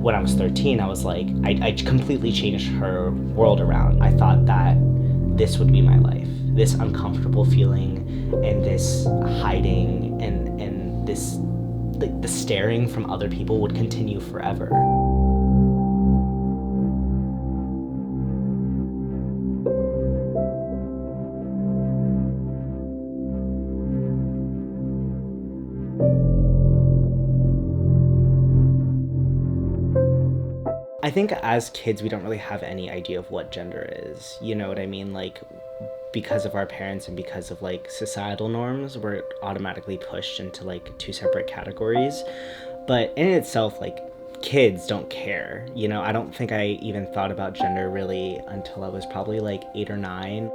when I was 13, I was like, I completely changed her world around. I thought that this would be my life. This uncomfortable feeling and this hiding and this, like, the staring from other people would continue forever. I think as kids, we don't really have any idea of what gender is. You know what I mean? Like, because of our parents and because of like societal norms, we're automatically pushed into like two separate categories. But in itself, like, kids don't care. You know, I don't think I even thought about gender really until I was probably like 8 or 9.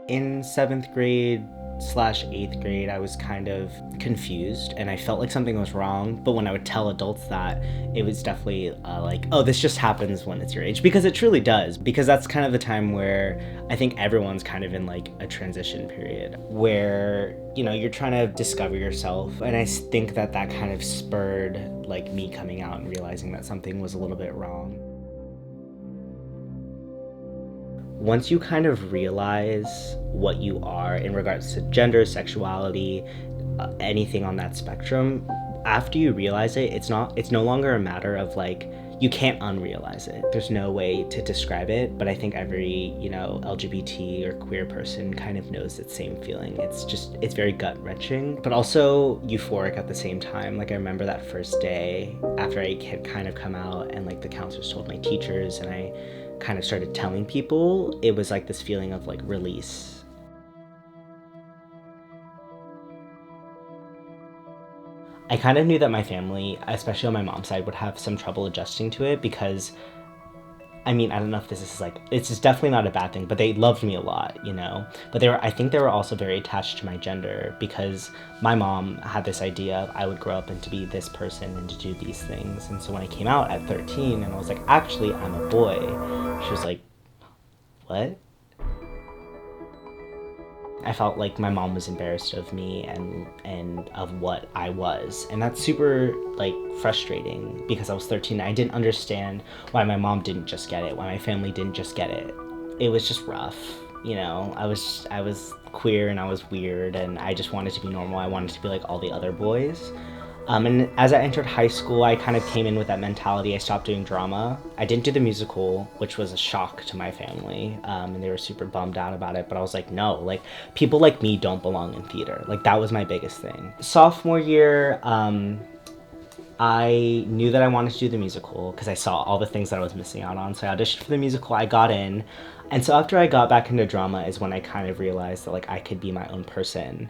In 7th grade/8th grade, I was kind of confused and I felt like something was wrong. But when I would tell adults that, it was definitely like, oh, this just happens when it's your age. Because it truly does. Because that's kind of the time where I think everyone's kind of in like a transition period where, you know, you're trying to discover yourself. And I think that that kind of spurred like me coming out and realizing that something was a little bit wrong. Once you kind of realize what you are in regards to gender, sexuality, anything on that spectrum, after you realize it, it's no longer a matter of like, you can't unrealize it. There's no way to describe it, but I think every, you know, LGBT or queer person kind of knows that same feeling. It's very gut-wrenching, but also euphoric at the same time. Like, I remember that first day after I had kind of come out and like the counselors told my teachers and I kind of started telling people, it was like this feeling of like release. I kind of knew that my family, especially on my mom's side, would have some trouble adjusting to it because, I mean, I don't know if this is like, it's just definitely not a bad thing, but they loved me a lot, you know? But I think they were also very attached to my gender because my mom had this idea of I would grow up and to be this person and to do these things. And so when I came out at 13 and I was like, actually, I'm a boy, she was like, what? I felt like my mom was embarrassed of me and of what I was. And that's super like frustrating because I was 13 and I didn't understand why my mom didn't just get it, why my family didn't just get it. It was just rough, you know. I was queer and I was weird and I just wanted to be normal. I wanted to be like all the other boys. And as I entered high school, I kind of came in with that mentality. I stopped doing drama. I didn't do the musical, which was a shock to my family, and they were super bummed out about it. But I was like, no, like, people like me don't belong in theater. Like, that was my biggest thing. Sophomore year, I knew that I wanted to do the musical because I saw all the things that I was missing out on. So I auditioned for the musical, I got in. And so after I got back into drama is when I kind of realized that, like, I could be my own person.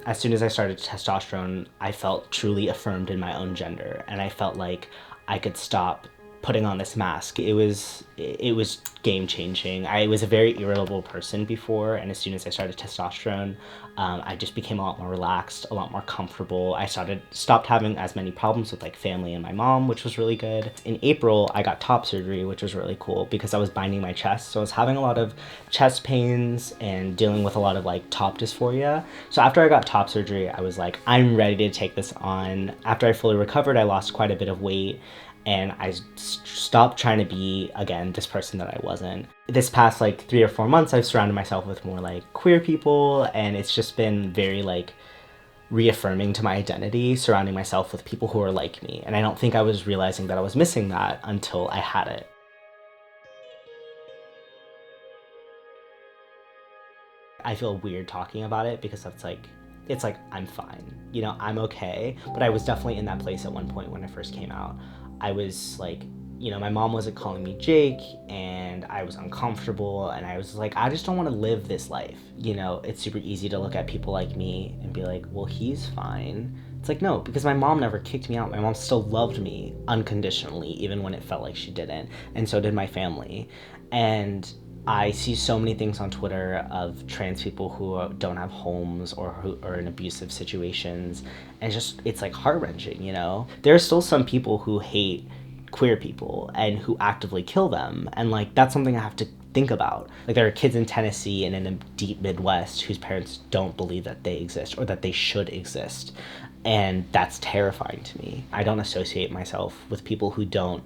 As soon as I started testosterone, I felt truly affirmed in my own gender, and I felt like I could stop putting on this mask. It was game changing. I was a very irritable person before, and as soon as I started testosterone, I just became a lot more relaxed, a lot more comfortable. I stopped having as many problems with like family and my mom, which was really good. In April, I got top surgery, which was really cool because I was binding my chest. So I was having a lot of chest pains and dealing with a lot of like top dysphoria. So after I got top surgery, I was like, I'm ready to take this on. After I fully recovered, I lost quite a bit of weight. And I stopped trying to be, again, this person that I wasn't. This past, like, 3 or 4 months, I've surrounded myself with more, like, queer people, and it's just been very, like, reaffirming to my identity, surrounding myself with people who are like me. And I don't think I was realizing that I was missing that until I had it. I feel weird talking about it because it's like, I'm fine. You know, I'm okay. But I was definitely in that place at one point when I first came out. I was like, you know, my mom wasn't calling me Jake and I was uncomfortable and I was like, I just don't want to live this life. You know, it's super easy to look at people like me and be like, well, he's fine. It's like, no, because my mom never kicked me out. My mom still loved me unconditionally, even when it felt like she didn't. And so did my family. And I see so many things on Twitter of trans people who don't have homes or who are in abusive situations. And it's like heart-wrenching, you know? There are still some people who hate queer people and who actively kill them. And like, that's something I have to think about. Like, there are kids in Tennessee and in the deep Midwest whose parents don't believe that they exist or that they should exist. And that's terrifying to me. I don't associate myself with people who don't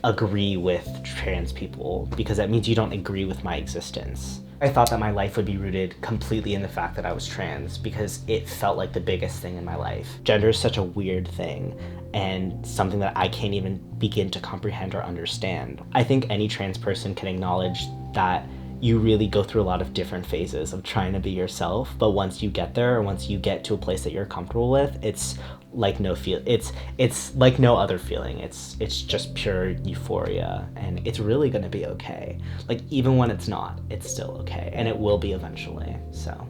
agree with trans people, because that means you don't agree with my existence. I thought that my life would be rooted completely in the fact that I was trans, because it felt like the biggest thing in my life. Gender is such a weird thing and something that I can't even begin to comprehend or understand. I think any trans person can acknowledge that you really go through a lot of different phases of trying to be yourself, but once you get there, or once you get to a place that you're comfortable with, it's like it's like no other feeling. It's just pure euphoria, and it's really gonna be okay. Like, even when it's not, it's still okay, and it will be eventually. So